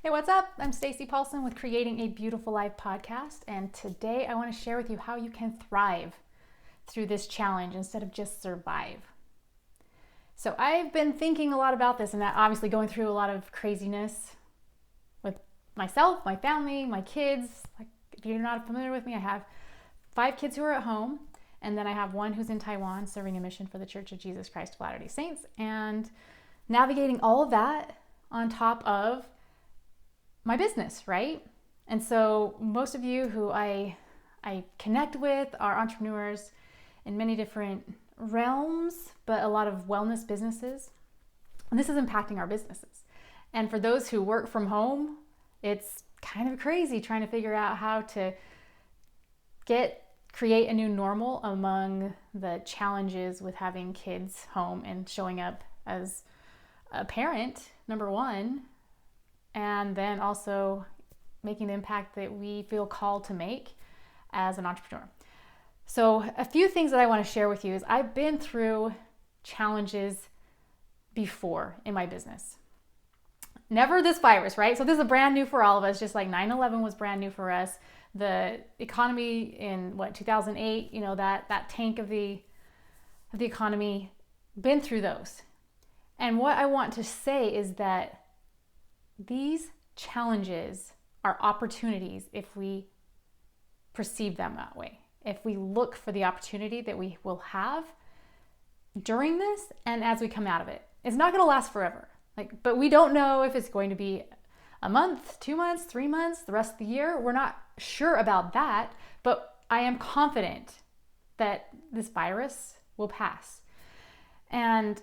Hey, what's up? I'm Stacey Paulson with Creating a Beautiful Life podcast, and today I want to share with you how you can thrive through this challenge instead of just survive. So I've been thinking a lot about this and obviously going through a lot of craziness with myself, my family, my kids. Like, if you're not familiar with me, I have 5 kids who are at home, and then I have one who's in Taiwan serving a mission for the Church of Jesus Christ of Latter-day Saints, and navigating all of that on top of my business, right? And so most of you who I connect with are entrepreneurs in many different realms, but a lot of wellness businesses. And this is impacting our businesses. And for those who work from home, it's kind of crazy trying to figure out how to create a new normal among the challenges with having kids home and showing up as a parent, number one, and then also making the impact that we feel called to make as an entrepreneur. So a few things that I want to share with you is I've been through challenges before in my business. Never this virus, right? So this is brand new for all of us, just like 9/11 was brand new for us. The economy in 2008, that tank of the economy, been through those. And what I want to say is that these challenges are opportunities if we perceive them that way. If we look for the opportunity that we will have during this and as we come out of it. It's not going to last forever. But we don't know if it's going to be a month, 2 months, 3 months, the rest of the year. We're not sure about that, but I am confident that this virus will pass. And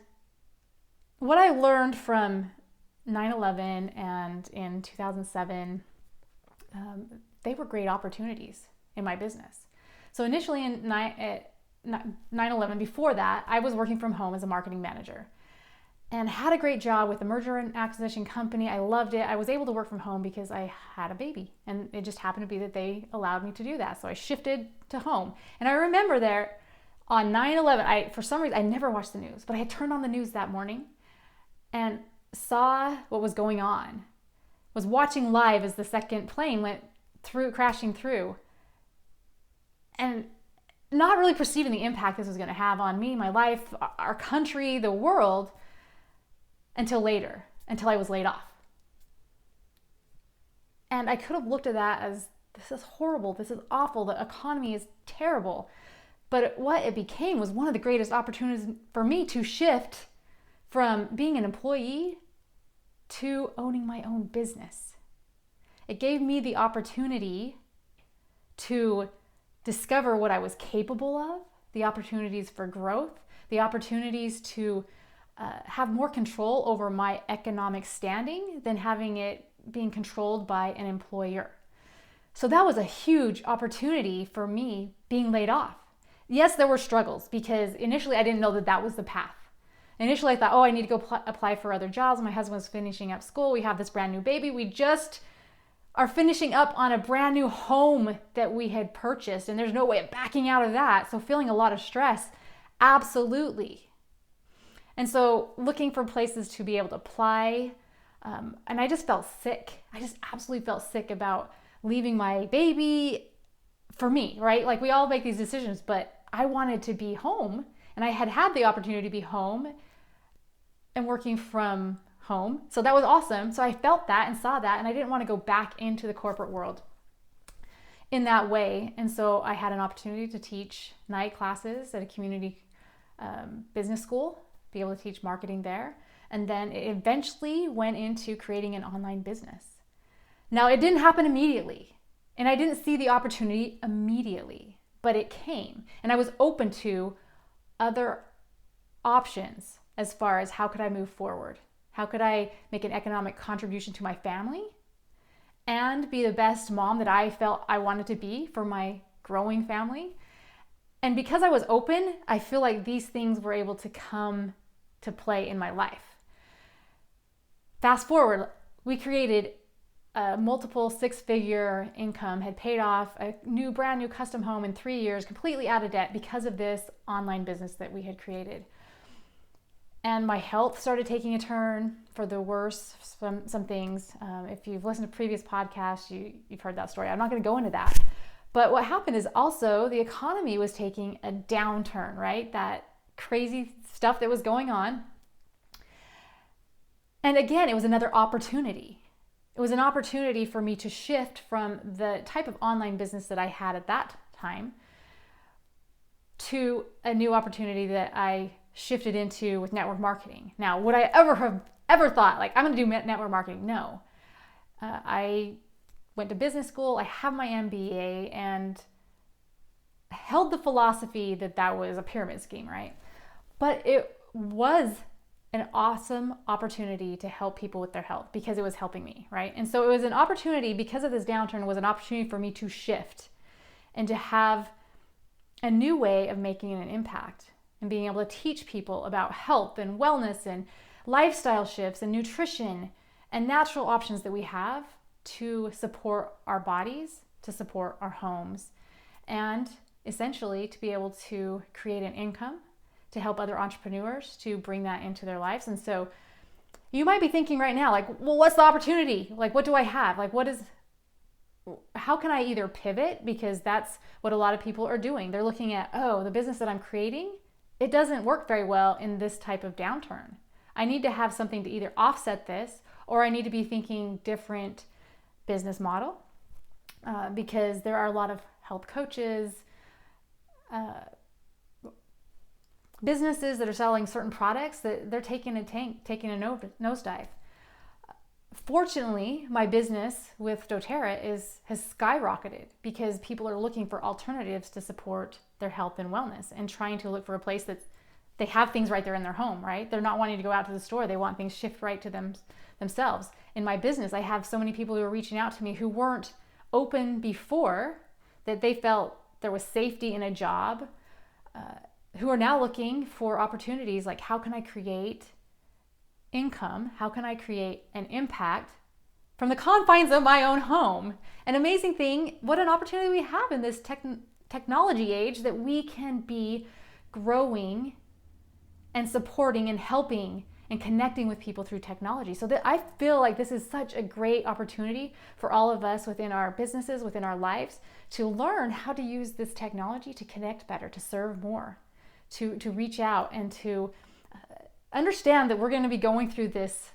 what I learned from 9/11 and in 2007, they were great opportunities in my business. So initially in 9/11, before that, I was working from home as a marketing manager and had a great job with a merger and acquisition company. I loved it. I was able to work from home because I had a baby, and it just happened to be that they allowed me to do that. So I shifted to home. And I remember there on 9/11, for some reason, I never watched the news, but I had turned on the news that morning and saw what was going on, was watching live as the second plane went through, crashing through, and not really perceiving the impact this was going to have on me, my life, our country, the world, until later, until I was laid off. And I could have looked at that as, this is horrible, this is awful, the economy is terrible. But what it became was one of the greatest opportunities for me to shift from being an employee to owning my own business. It gave me the opportunity to discover what I was capable of, the opportunities for growth, the opportunities to have more control over my economic standing than having it being controlled by an employer. So that was a huge opportunity for me being laid off. Yes, there were struggles because initially I didn't know that was the path. Initially, I thought, I need to go apply for other jobs. My husband was finishing up school. We have this brand new baby. We just are finishing up on a brand new home that we had purchased, and there's no way of backing out of that. So feeling a lot of stress, absolutely. And so looking for places to be able to apply, and I just felt sick. I just absolutely felt sick about leaving my baby for me, right? Like, we all make these decisions, but I wanted to be home. And I had the opportunity to be home and working from home. So that was awesome. So I felt that and saw that, and I didn't want to go back into the corporate world in that way. And so I had an opportunity to teach night classes at a community business school, be able to teach marketing there. And then it eventually went into creating an online business. Now, it didn't happen immediately, and I didn't see the opportunity immediately, but it came. And I was open to other options as far as how could I move forward? How could I make an economic contribution to my family and be the best mom that I felt I wanted to be for my growing family? And because I was open, I feel like these things were able to come to play in my life. Fast forward, we created a multiple 6-figure income, had paid off a brand new custom home in 3 years, completely out of debt because of this online business that we had created. and my health started taking a turn for the worse, some things. If you've listened to previous podcasts, you've heard that story. I'm not going to go into that. But what happened is also the economy was taking a downturn, right? That crazy stuff that was going on. And again, it was another opportunity. It was an opportunity for me to shift from the type of online business that I had at that time to a new opportunity that I shifted into with network marketing. Now, would I ever thought, like, I'm going to do network marketing? No. I went to business school, I have my MBA, and held the philosophy that that was a pyramid scheme, right? But it was an awesome opportunity to help people with their health because it was helping me, right? And so it was an opportunity, because of this downturn, was an opportunity for me to shift and to have a new way of making an impact and being able to teach people about health and wellness and lifestyle shifts and nutrition and natural options that we have to support our bodies, to support our homes, and essentially to be able to create an income, to help other entrepreneurs to bring that into their lives. And so you might be thinking right now, like, well, what's the opportunity? Like, what do I have? Like, how can I either pivot? Because that's what a lot of people are doing. They're looking at, oh, the business that I'm creating, it doesn't work very well in this type of downturn. I need to have something to either offset this, or I need to be thinking different business model, because there are a lot of health coaches, businesses that are selling certain products that they're taking a nosedive. Fortunately, my business with doTERRA has skyrocketed because people are looking for alternatives to support their health and wellness and trying to look for a place that they have things right there in their home, right? They're not wanting to go out to the store. They want things shipped right to themselves. In my business, I have so many people who are reaching out to me who weren't open before, that they felt there was safety in a job, who are now looking for opportunities like, how can I create income? How can I create an impact from the confines of my own home? An amazing thing, what an opportunity we have in this technology age, that we can be growing and supporting and helping and connecting with people through technology. So that I feel like this is such a great opportunity for all of us within our businesses, within our lives, to learn how to use this technology to connect better, to serve more, to reach out, and to understand that we're going to be going through this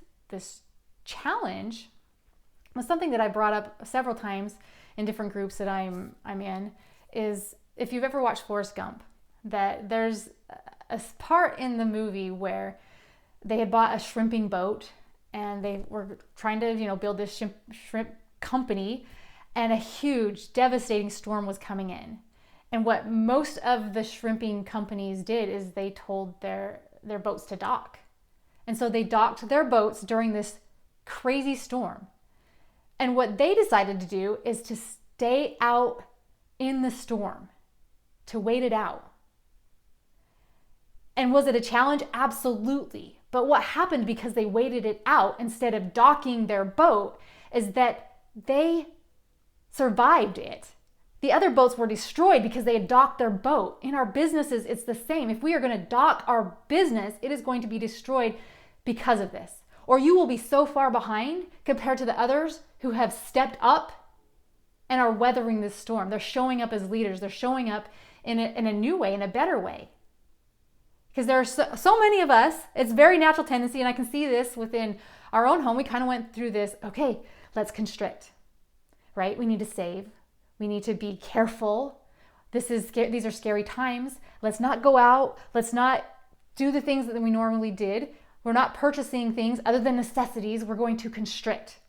challenge. Was something that I brought up several times in different groups that I'm in, is if you've ever watched Forrest Gump, that there's a part in the movie where they had bought a shrimping boat and they were trying to, build this shrimp company, and a huge, devastating storm was coming in. And what most of the shrimping companies did is they told their boats to dock. And so they docked their boats during this crazy storm. And what they decided to do is to stay out in the storm, to wait it out. And was it a challenge? Absolutely. But what happened, because they waited it out instead of docking their boat, is that they survived it. The other boats were destroyed because they had docked their boat. In our businesses, it's the same. If we are going to dock our business, it is going to be destroyed because of this. Or you will be so far behind compared to the others who have stepped up and are weathering this storm. They're showing up as leaders. They're showing up in a new way, in a better way. Because there are so many of us, it's very natural tendency, and I can see this within our own home. We kind of went through this, okay, let's constrict, right? We need to save. We need to be careful. These are scary times. Let's not go out. Let's not do the things that we normally did. We're not purchasing things other than necessities. We're going to constrict.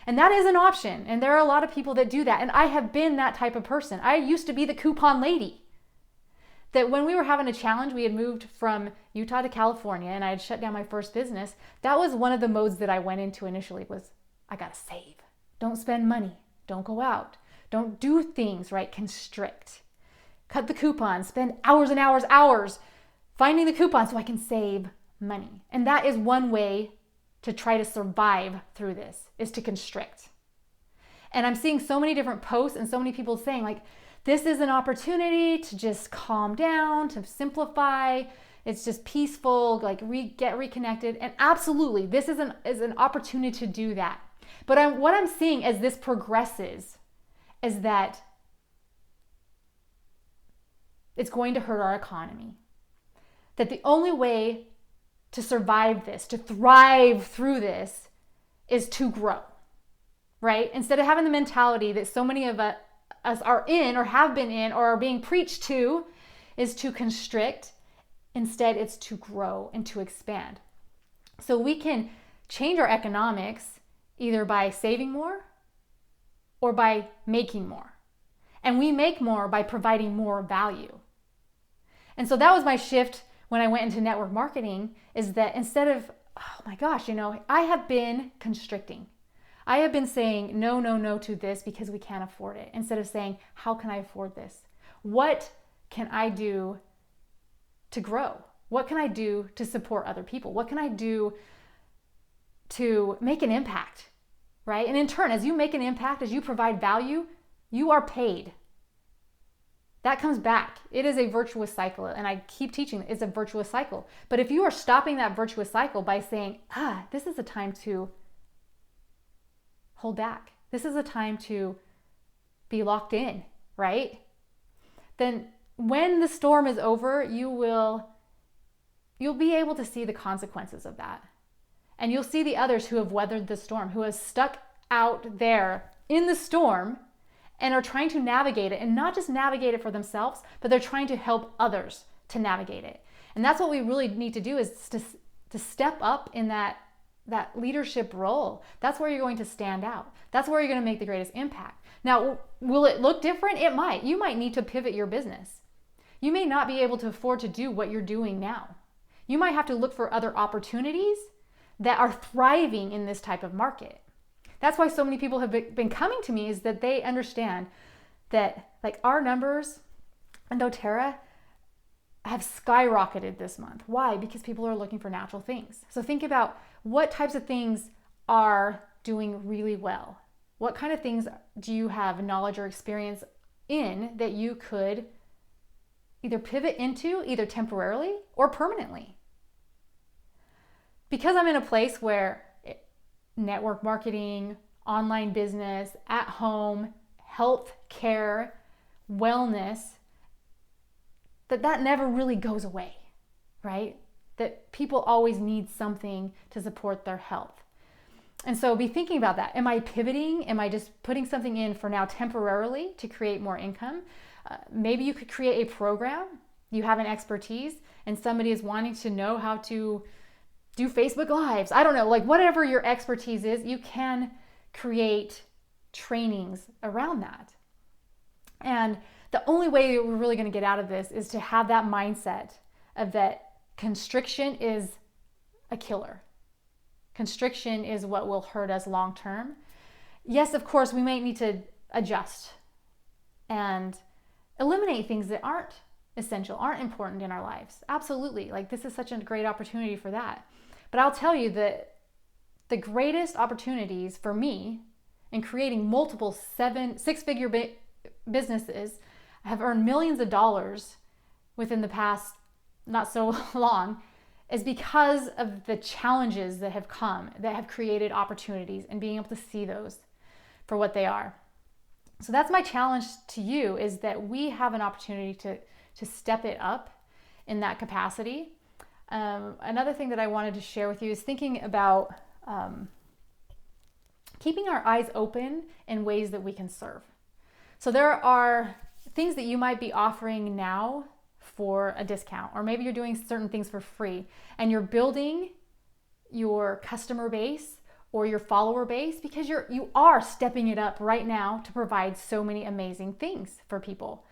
And that is an option. And there are a lot of people that do that. And I have been that type of person. I used to be the coupon lady. That when we were having a challenge, we had moved from Utah to California, and I had shut down my first business. That was one of the modes that I went into initially, was I got to save. Don't spend money. Don't go out. Don't do things, right? Constrict. Cut the coupons. Spend hours and hours finding the coupons so I can save money. And that is one way to try to survive through this, is to constrict. And I'm seeing so many different posts and so many people saying, like, this is an opportunity to just calm down, to simplify, It's just peaceful, like get reconnected. And absolutely, this is an opportunity to do that. But what I'm seeing as this progresses is that it's going to hurt our economy. That the only way to survive this, to thrive through this, is to grow, right? Instead of having the mentality that so many of us are in or have been in or are being preached to, is to constrict. Instead, it's to grow and to expand. So we can change our economics either by saving more or by making more. And we make more by providing more value. And so that was my shift when I went into network marketing, is that instead of, oh my gosh, I have been constricting. I have been saying no to this because we can't afford it. Instead of saying, how can I afford this? What can I do to grow? What can I do to support other people? What can I do to make an impact, right? And in turn, as you make an impact, as you provide value, you are paid. That comes back. It is a virtuous cycle. And I keep teaching it's a virtuous cycle. But if you are stopping that virtuous cycle by saying, this is a time to hold back. This is a time to be locked in, right? Then when the storm is over, you'll be able to see the consequences of that. And you'll see the others who have weathered the storm, who have stuck out there in the storm and are trying to navigate it, and not just navigate it for themselves, but they're trying to help others to navigate it. And that's what we really need to do, is to step up in that leadership role. That's where you're going to stand out. That's where you're going to make the greatest impact. Now, will it look different? It might. You might need to pivot your business. You may not be able to afford to do what you're doing now. You might have to look for other opportunities that are thriving in this type of market. That's why so many people have been coming to me, is that they understand that like our numbers on doTERRA have skyrocketed this month. Why? Because people are looking for natural things. So think about what types of things are doing really well. What kind of things do you have knowledge or experience in that you could either pivot into, either temporarily or permanently? Because I'm in a place where network marketing, online business, at home, health care, wellness, that never really goes away, right? That people always need something to support their health. And so be thinking about that. Am I pivoting? Am I just putting something in for now temporarily to create more income? Maybe you could create a program. You have an expertise and somebody is wanting to know how to do Facebook Lives. I don't know, like whatever your expertise is, you can create trainings around that. And the only way that we're really going to get out of this is to have that mindset of that constriction is a killer. Constriction is what will hurt us long term. Yes, of course, we might need to adjust and eliminate things that aren't essential, aren't important in our lives. Absolutely. Like this is such a great opportunity for that. But I'll tell you that the greatest opportunities for me in creating multiple six-figure businesses have earned millions of dollars within the past not so long is because of the challenges that have come, that have created opportunities, and being able to see those for what they are. So that's my challenge to you, is that we have an opportunity to step it up in that capacity. Another thing that I wanted to share with you is thinking about keeping our eyes open in ways that we can serve. So there are things that you might be offering now for a discount, or maybe you're doing certain things for free and you're building your customer base or your follower base because you are stepping it up right now to provide so many amazing things for people.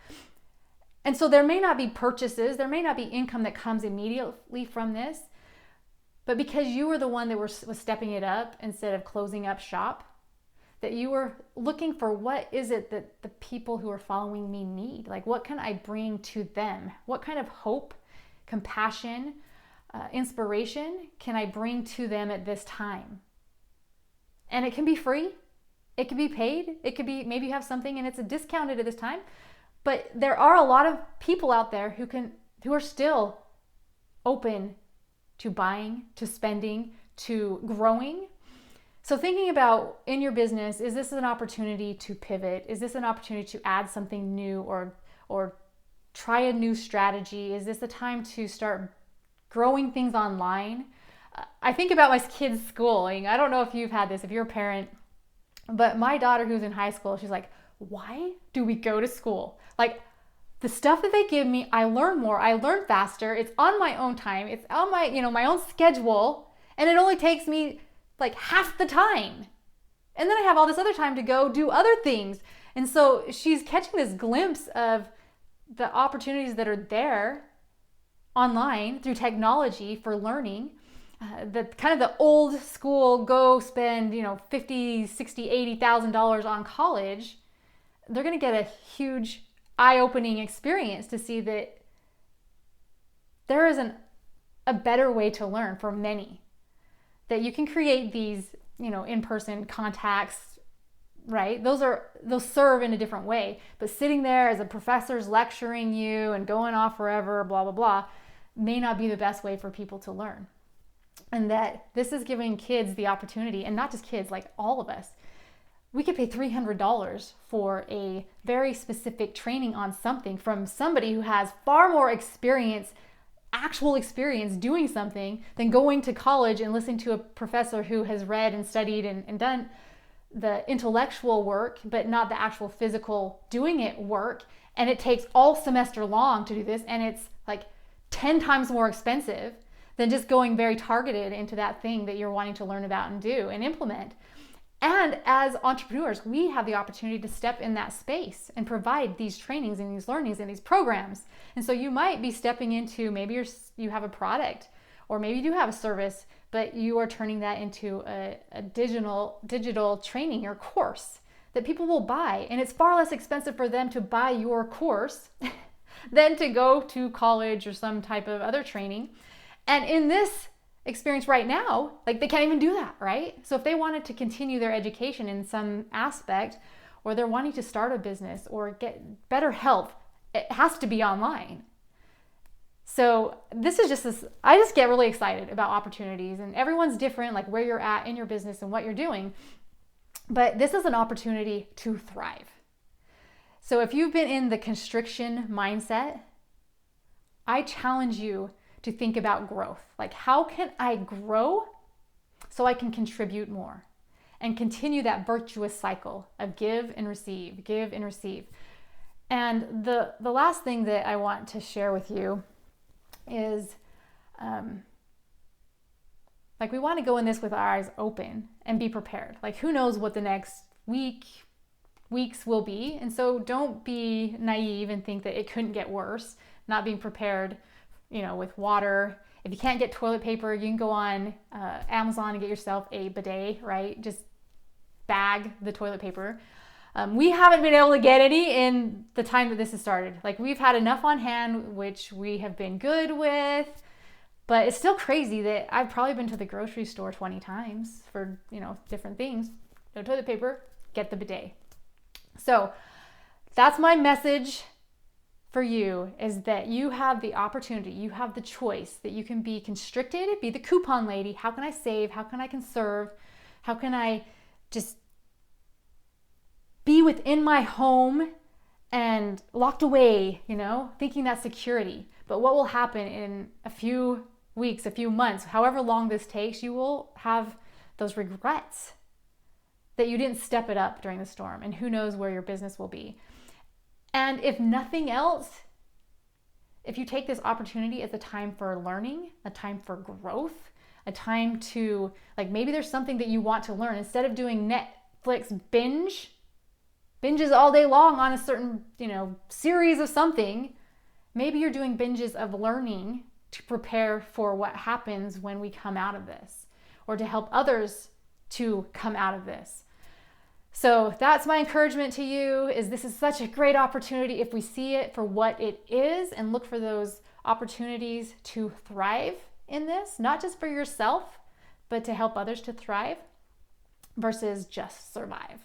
And so there may not be purchases, there may not be income that comes immediately from this, but because you were the one that was stepping it up instead of closing up shop, that you were looking for what is it that the people who are following me need? Like, what can I bring to them? What kind of hope, compassion, inspiration can I bring to them at this time? And it can be free, it can be paid, it could be maybe you have something and it's discounted at this time. But there are a lot of people out there who are still open to buying, to spending, to growing. So thinking about in your business, is this an opportunity to pivot? Is this an opportunity to add something new or try a new strategy? Is this the time to start growing things online? I think about my kids' schooling. I don't know if you've had this, if you're a parent, but my daughter who's in high school, she's like, why do we go to school? Like, the stuff that they give me, I learn more, I learn faster, it's on my own time, it's on my, my own schedule, and it only takes me like half the time. And then I have all this other time to go do other things. And so she's catching this glimpse of the opportunities that are there online through technology for learning. The kind of the old school, go spend, $50,000, $60,000, $80,000 on college. They're going to get a huge eye-opening experience to see that there is a better way to learn for many. That you can create these, in-person contacts, right? They'll serve in a different way. But sitting there as a professor's lecturing you and going off forever, blah, blah, blah, may not be the best way for people to learn. And that this is giving kids the opportunity, and not just kids, like all of us. We could pay $300 for a very specific training on something from somebody who has far more experience, actual experience doing something, than going to college and listening to a professor who has read and studied and done the intellectual work, but not the actual physical doing it work. And it takes all semester long to do this, and it's like 10 times more expensive than just going very targeted into that thing that you're wanting to learn about and do and implement. And as entrepreneurs, we have the opportunity to step in that space and provide these trainings and these learnings and these programs. And so you might be stepping into, maybe you have a product, or maybe you do have a service, but you are turning that into a digital training or course that people will buy. And it's far less expensive for them to buy your course than to go to college or some type of other training. And in this experience right now, like, they can't even do that, right? So if they wanted to continue their education in some aspect, or they're wanting to start a business or get better health, it has to be online. So this is I just get really excited about opportunities, and everyone's different, like where you're at in your business and what you're doing. But this is an opportunity to thrive. So if you've been in the constriction mindset, I challenge you to think about growth. Like, how can I grow so I can contribute more and continue that virtuous cycle of give and receive, give and receive. And the last thing that I want to share with you is, we want to go in this with our eyes open and be prepared. Like, who knows what the next weeks will be. And so don't be naive and think that it couldn't get worse, not being prepared, with water. If you can't get toilet paper, you can go on Amazon and get yourself a bidet, right? Just bag the toilet paper. We haven't been able to get any in the time that this has started. Like, we've had enough on hand, which we have been good with, but it's still crazy that I've probably been to the grocery store 20 times for, different things. No toilet paper, get the bidet. So that's my message for you, is that you have the opportunity, you have the choice, that you can be constricted, be the coupon lady. How can I save? How can I conserve? How can I just be within my home and locked away, thinking that's security. But what will happen in a few weeks, a few months, however long this takes, you will have those regrets that you didn't step it up during the storm, and who knows where your business will be. And if nothing else, if you take this opportunity as a time for learning, a time for growth, a time to, maybe there's something that you want to learn. Instead of doing Netflix binges all day long on a certain, series of something, maybe you're doing binges of learning to prepare for what happens when we come out of this, or to help others to come out of this. So that's my encouragement to you, is this is such a great opportunity if we see it for what it is and look for those opportunities to thrive in this, not just for yourself, but to help others to thrive versus just survive.